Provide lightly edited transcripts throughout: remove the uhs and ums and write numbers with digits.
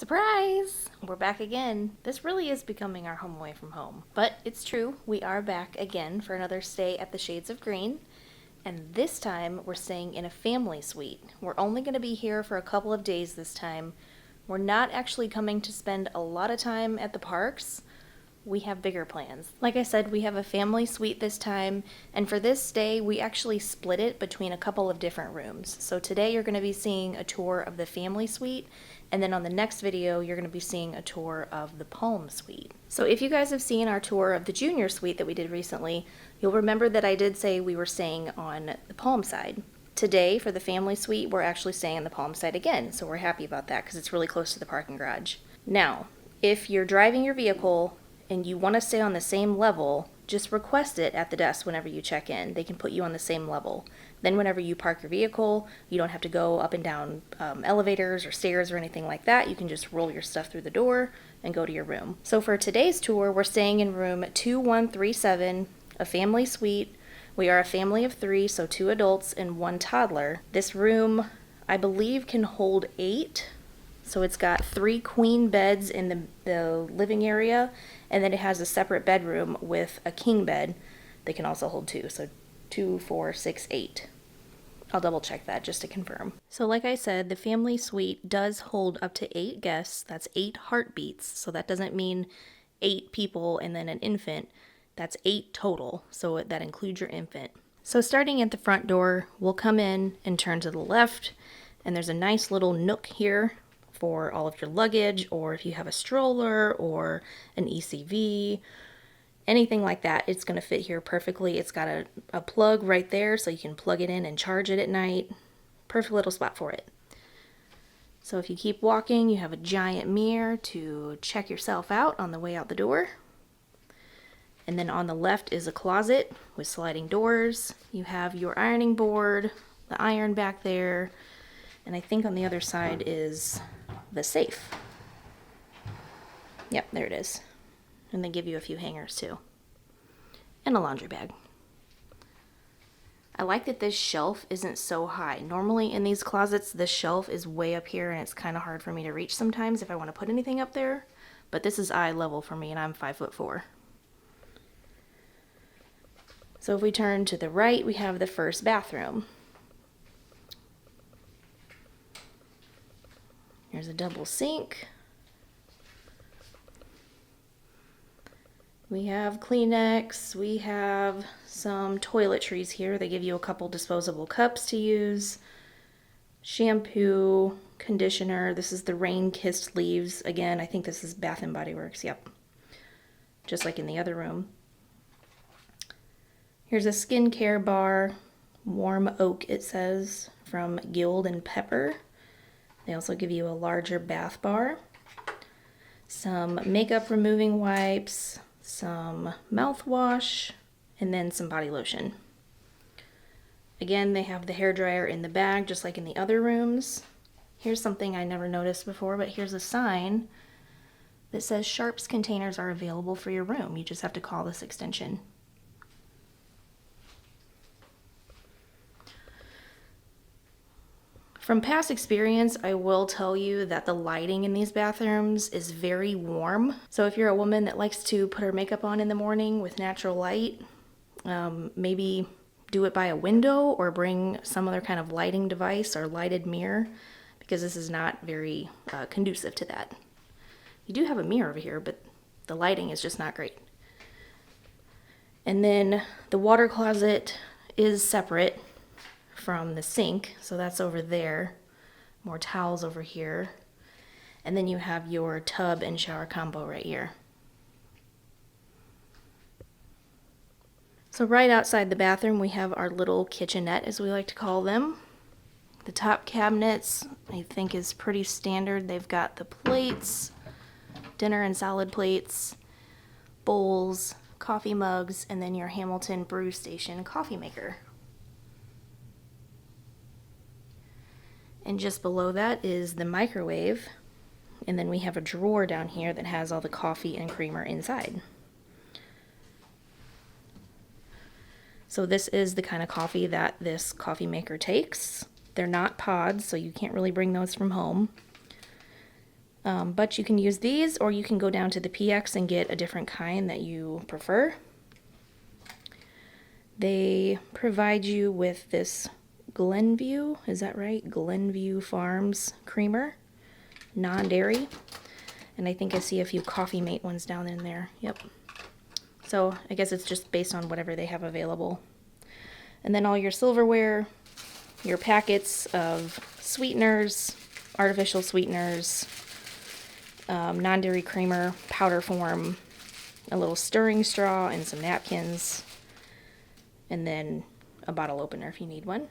Surprise! We're back again. This really is becoming our home away from home. But it's true, we are back again for another stay at the Shades of Green. And this time, we're staying in a family suite. We're only going to be here for a couple of days this time. We're not actually coming to spend a lot of time at the parks. We have bigger plans. Like I said, we have a family suite this time, and for this stay, we actually split it between a couple of different rooms. So today you're going to be seeing a tour of the family suite, and then on the next video, you're going to be seeing a tour of the Palm suite. So if you guys have seen our tour of the junior suite that we did recently, you'll remember that I did say we were staying on the Palm side. Today, for the family suite, we're actually staying on the Palm side again, so we're happy about that because it's really close to the parking garage. Now, if you're driving your vehicle and you want to stay on the same level, just request it at the desk whenever you check in. They can put you on the same level. Then whenever you park your vehicle, you don't have to go up and down elevators or stairs or anything like that. You can just roll your stuff through the door and go to your room. So for today's tour, we're staying in room 2137, a family suite. We are a family of 3, so 2 adults and 1 toddler. This room, I believe, can hold 8. So it's got 3 queen beds in the living area, and then it has a separate bedroom with a king bed that can also hold 2. So 2, 4, 6, 8. I'll double check that just to confirm. So like I said, the family suite does hold up to 8 guests. That's 8 heartbeats. So that doesn't mean 8 people and then an infant. That's 8 total. So that includes your infant. So starting at the front door, we'll come in and turn to the left, and there's a nice little nook here for all of your luggage, or if you have a stroller or an ECV, anything like that, it's going to fit here perfectly. It's got a plug right there so you can plug it in and charge it at night. Perfect little spot for it. So if you keep walking, you have a giant mirror to check yourself out on the way out the door. And then on the left is a closet with sliding doors. You have your ironing board, the iron back there, and I think on the other side is the safe. Yep, there it is. And they give you a few hangers too. And a laundry bag. I like that this shelf isn't so high. Normally in these closets, this shelf is way up here and it's kind of hard for me to reach sometimes if I want to put anything up there. But this is eye level for me and I'm 5'4". So if we turn to the right, we have the first bathroom. Here's a double sink. We have Kleenex. We have some toiletries here. They give you a couple disposable cups to use. Shampoo, conditioner. This is the rain-kissed leaves. Again, I think this is Bath & Body Works. Yep. Just like in the other room. Here's a skincare bar. Warm oak, it says, from Guild and Pepper. They also give you a larger bath bar. Some makeup removing wipes. Some mouthwash, and then some body lotion. Again, they have the hairdryer in the bag, just like in the other rooms. Here's something I never noticed before, but here's a sign that says Sharps containers are available for your room. You just have to call this extension. From past experience, I will tell you that the lighting in these bathrooms is very warm. So if you're a woman that likes to put her makeup on in the morning with natural light, maybe do it by a window or bring some other kind of lighting device or lighted mirror, because this is not very conducive to that. You do have a mirror over here, but the lighting is just not great. And then the water closet is separate from the sink, so that's over there. More towels over here. And then you have your tub and shower combo right here. So right outside the bathroom we have our little kitchenette, as we like to call them. The top cabinets I think is pretty standard. They've got the plates, dinner and salad plates, bowls, coffee mugs, and then your Hamilton Brew Station coffee maker. And just below that is the microwave. And then we have a drawer down here that has all the coffee and creamer inside. So this is the kind of coffee that this coffee maker takes. They're not pods, so you can't really bring those from home. But you can use these, or you can go down to the PX and get a different kind that you prefer. They provide you with this Glenview, is that right? Glenview Farms creamer, non-dairy. And I think I see a few Coffee Mate ones down in there. Yep. So I guess it's just based on whatever they have available. And then all your silverware, your packets of sweeteners, artificial sweeteners, non-dairy creamer, powder form, a little stirring straw, and some napkins. And then a bottle opener if you need one.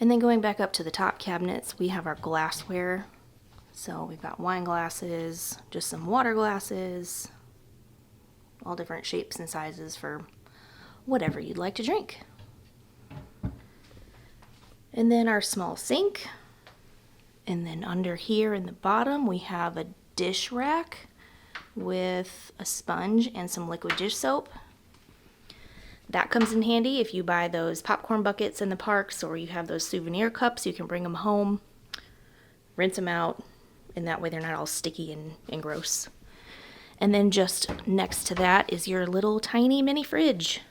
And then going back up to the top cabinets, we have our glassware. So we've got wine glasses, just some water glasses, all different shapes and sizes for whatever you'd like to drink. And then our small sink. And then under here in the bottom, we have a dish rack with a sponge and some liquid dish soap. That comes in handy if you buy those popcorn buckets in the parks, or you have those souvenir cups. You can bring them home, rinse them out, and that way they're not all sticky and gross. And then just next to that is your little tiny mini fridge.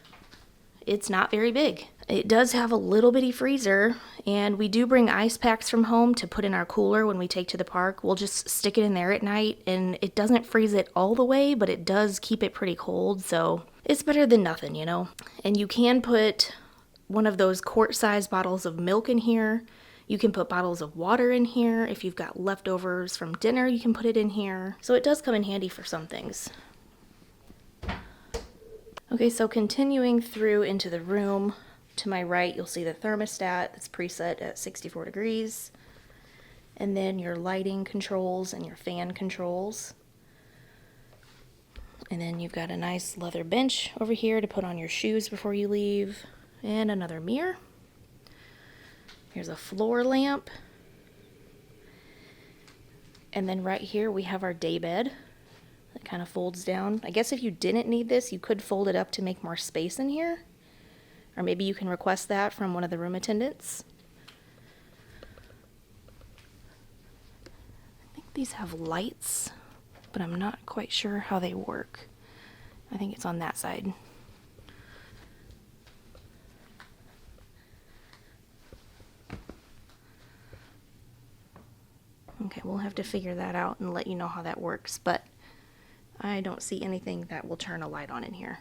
It's not very big. It does have a little bitty freezer, and we do bring ice packs from home to put in our cooler when we take to the park. We'll just stick it in there at night, and it doesn't freeze it all the way, but it does keep it pretty cold, so it's better than nothing, you know? And you can put one of those quart-sized bottles of milk in here. You can put bottles of water in here. If you've got leftovers from dinner, you can put it in here. So it does come in handy for some things. Okay, so continuing through into the room, to my right, you'll see the thermostat that's preset at 64 degrees. And then your lighting controls and your fan controls. And then you've got a nice leather bench over here to put on your shoes before you leave. And another mirror. Here's a floor lamp. And then right here we have our day bed. It kind of folds down. I guess if you didn't need this, you could fold it up to make more space in here. Or maybe you can request that from one of the room attendants. I think these have lights, but I'm not quite sure how they work. I think it's on that side. Okay, we'll have to figure that out and let you know how that works, but I don't see anything that will turn a light on in here.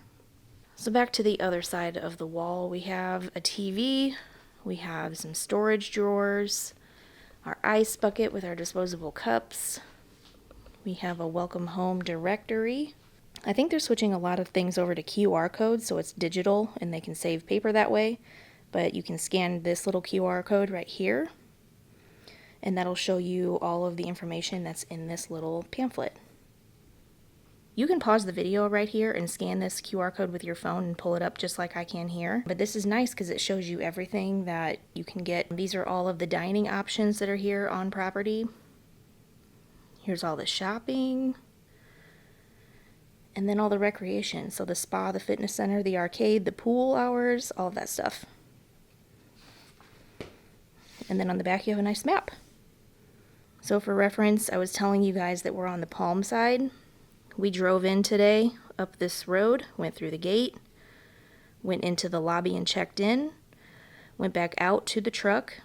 So back to the other side of the wall, we have a TV, we have some storage drawers, our ice bucket with our disposable cups, we have a welcome home directory. I think they're switching a lot of things over to QR codes, so it's digital and they can save paper that way, but you can scan this little QR code right here, and that'll show you all of the information that's in this little pamphlet. You can pause the video right here and scan this QR code with your phone and pull it up just like I can here. But this is nice because it shows you everything that you can get. These are all of the dining options that are here on property. Here's all the shopping. And then all the recreation. So the spa, the fitness center, the arcade, the pool hours, all of that stuff. And then on the back you have a nice map. So for reference, I was telling you guys that we're on the Palm side. We drove in today up this road, went through the gate, went into the lobby and checked in, went back out to the truck,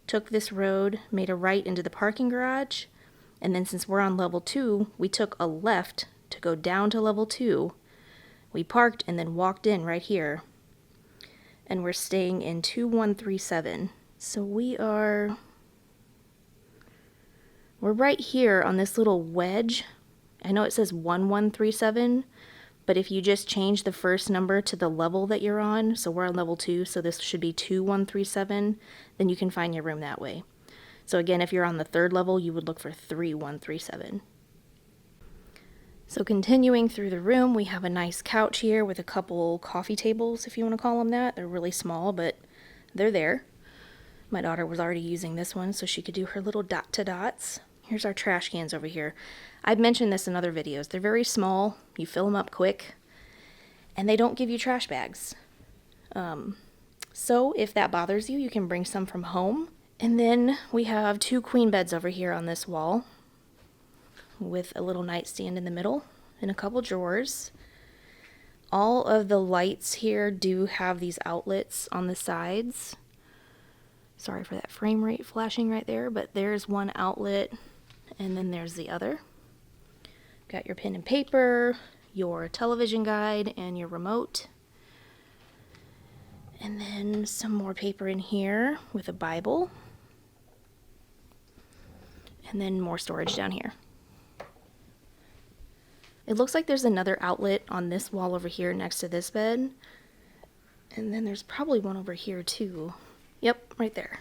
took this road, made a right into the parking garage, and then since we're on level 2, we took a left to go down to level 2. We parked and then walked in right here. And we're staying in 2137. So we're right here on this little wedge. I know it says 1137, but if you just change the first number to the level that you're on, so we're on level 2, so this should be 2137, then you can find your room that way. So again, if you're on the 3rd level, you would look for 3137. So continuing through the room, we have a nice couch here with a couple coffee tables, if you want to call them that. They're really small, but they're there. My daughter was already using this one so she could do her little dot-to-dots. Here's our trash cans over here. I've mentioned this in other videos. They're very small. You fill them up quick. And they don't give you trash bags. So if that bothers you, you can bring some from home And then we have 2 queen beds over here on this wall with a little nightstand in the middle and a couple drawers. All of the lights here do have these outlets on the sides. Sorry for that frame rate flashing right there, but there's one outlet and then there's the other. Got your pen and paper, your television guide, and your remote. And then some more paper in here with a Bible. And then more storage down here. It looks like there's another outlet on this wall over here next to this bed. And then there's probably one over here too. Yep, right there.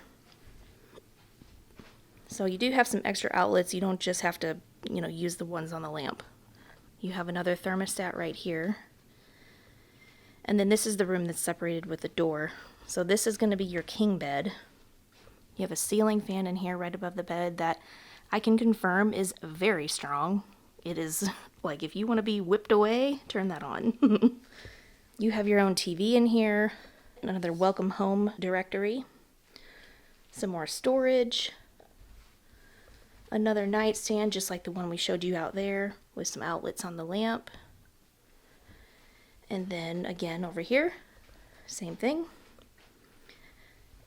So you do have some extra outlets. You don't just have to, use the ones on the lamp. You have another thermostat right here. And then this is the room that's separated with the door. So this is going to be your king bed. You have a ceiling fan in here right above the bed that I can confirm is very strong. It is like if you want to be whipped away, turn that on. You have your own TV in here, another welcome home directory, some more storage, another nightstand just like the one we showed you out there with some outlets on the lamp. And then again over here, same thing.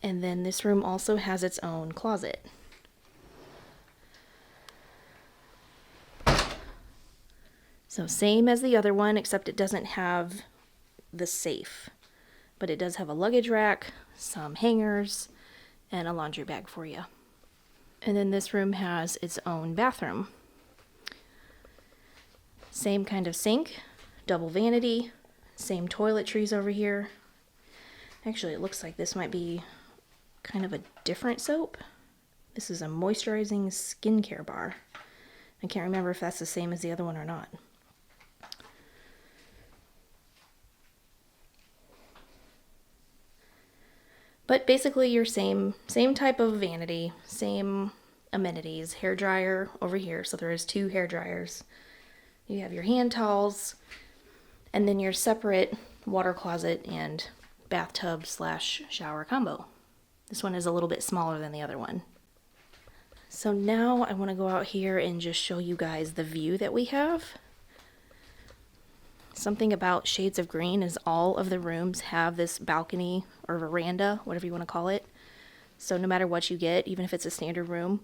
And then this room also has its own closet. So same as the other one, except it doesn't have the safe. But it does have a luggage rack, some hangers, and a laundry bag for you. And then this room has its own bathroom. Same kind of sink, double vanity, same toiletries over here. Actually, it looks like this might be kind of a different soap. This is a moisturizing skincare bar. I can't remember if that's the same as the other one or not. But basically your same type of vanity, same amenities. Hair dryer over here, so there is 2 hair dryers. You have your hand towels, and then your separate water closet and bathtub / shower combo. This one is a little bit smaller than the other one. So now I want to go out here and just show you guys the view that we have. Something about Shades of Green is all of the rooms have this balcony or veranda, whatever you want to call it. So no matter what you get, even if it's a standard room,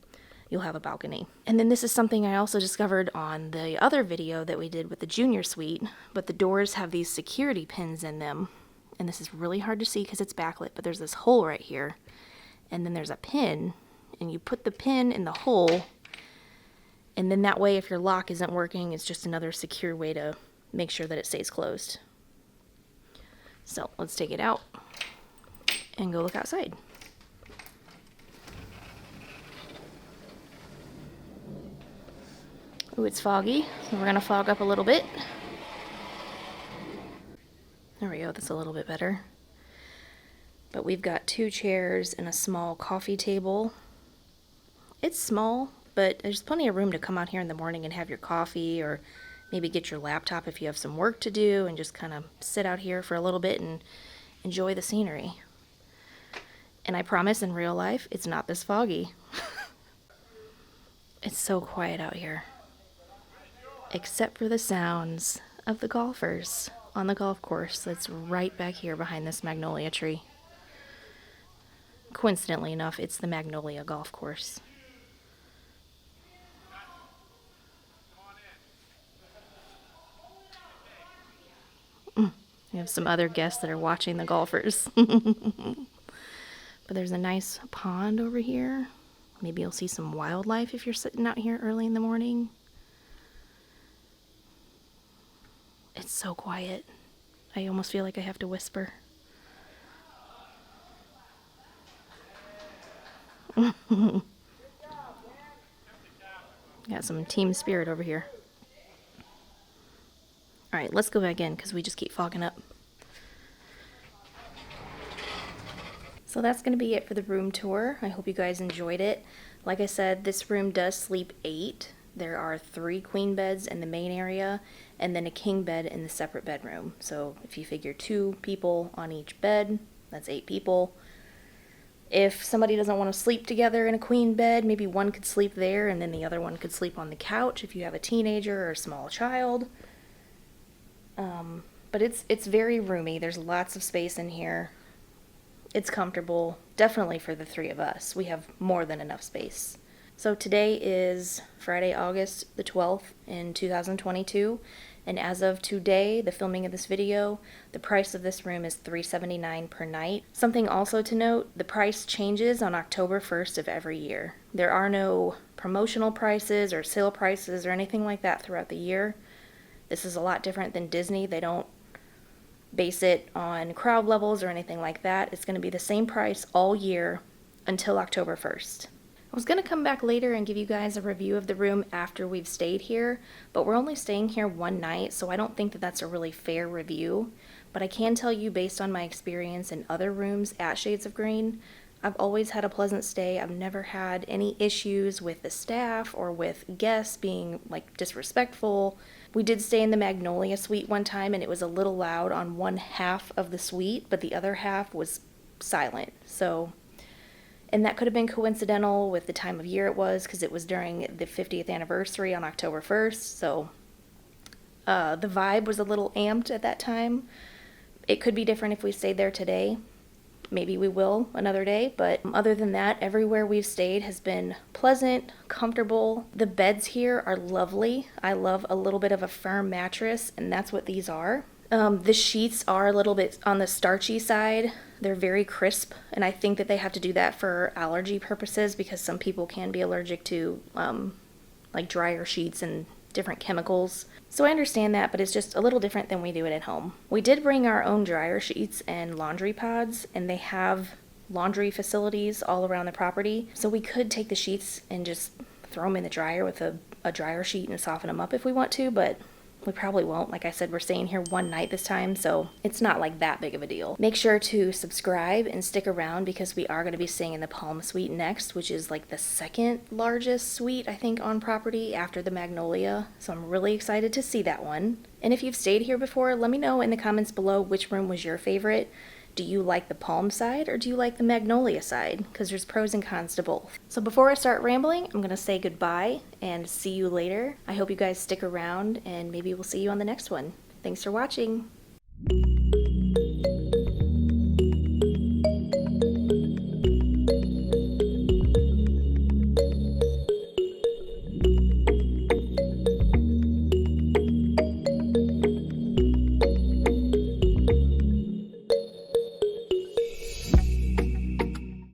you'll have a balcony. And then this is something I also discovered on the other video that we did with the junior suite, but the doors have these security pins in them. And this is really hard to see because it's backlit, but there's this hole right here. And then there's a pin, and you put the pin in the hole, and then that way if your lock isn't working, it's just another secure way to make sure that it stays closed. So let's take it out and go look outside. Ooh, it's foggy, so we're gonna fog up a little bit. There we go, that's a little bit better. But we've got 2 chairs and a small coffee table. It's small, but there's plenty of room to come out here in the morning and have your coffee, or maybe get your laptop if you have some work to do and just kind of sit out here for a little bit and enjoy the scenery. And I promise in real life, it's not this foggy. It's so quiet out here. Except for the sounds of the golfers on the golf course that's right back here behind this magnolia tree. Coincidentally enough, it's the Magnolia Golf Course. We have some other guests that are watching the golfers. But there's a nice pond over here. Maybe you'll see some wildlife if you're sitting out here early in the morning. It's so quiet. I almost feel like I have to whisper. Got some team spirit over here. Alright, let's go back in because we just keep fogging up. So that's going to be it for the room tour. I hope you guys enjoyed it. Like I said, this room does sleep 8. There are 3 queen beds in the main area and then a king bed in the separate bedroom. So if you figure 2 people on each bed, that's 8 people. If somebody doesn't want to sleep together in a queen bed, maybe one could sleep there and then the other one could sleep on the couch if you have a teenager or a small child. But it's very roomy. There's lots of space in here. It's comfortable, definitely for the three of us. We have more than enough space. So today is Friday, August the 12th in 2022, and as of today, the filming of this video, the price of this room is $379 per night. Something also to note, the price changes on October 1st of every year. There are no promotional prices or sale prices or anything like that throughout the year. This is a lot different than Disney. They don't base it on crowd levels or anything like that. It's going to be the same price all year until October 1st. I was going to come back later and give you guys a review of the room after we've stayed here, but we're only staying here one night, so I don't think that that's a really fair review. But I can tell you, based on my experience in other rooms at Shades of Green, I've always had a pleasant stay. I've never had any issues with the staff or with guests being like disrespectful. We did stay in the Magnolia suite one time and it was a little loud on one half of the suite, but the other half was silent. And that could have been coincidental with the time of year it was, because it was during the 50th anniversary on October 1st, so the vibe was a little amped at that time. It could be different if we stayed there today. Maybe we will another day, but other than that, everywhere we've stayed has been pleasant, comfortable. The beds here are lovely. I love a little bit of a firm mattress, and that's what these are. The sheets are a little bit on the starchy side. They're very crisp, and I think that they have to do that for allergy purposes because some people can be allergic to like dryer sheets and different chemicals. So I understand that, but it's just a little different than we do it at home. We did bring our own dryer sheets and laundry pods, and they have laundry facilities all around the property. So we could take the sheets and just throw them in the dryer with a dryer sheet and soften them up if we want to, but we probably won't. Like I said, we're staying here one night this time, so it's not like that big of a deal. Make sure to subscribe and stick around because we are going to be staying in the Palm Suite next, which is like the second largest suite, I think, on property after the Magnolia. So I'm really excited to see that one. And if you've stayed here before, let me know in the comments below which room was your favorite. Do you like the Palm side or do you like the Magnolia side? Because there's pros and cons to both. So before I start rambling, I'm going to say goodbye and see you later. I hope you guys stick around and maybe we'll see you on the next one. Thanks for watching.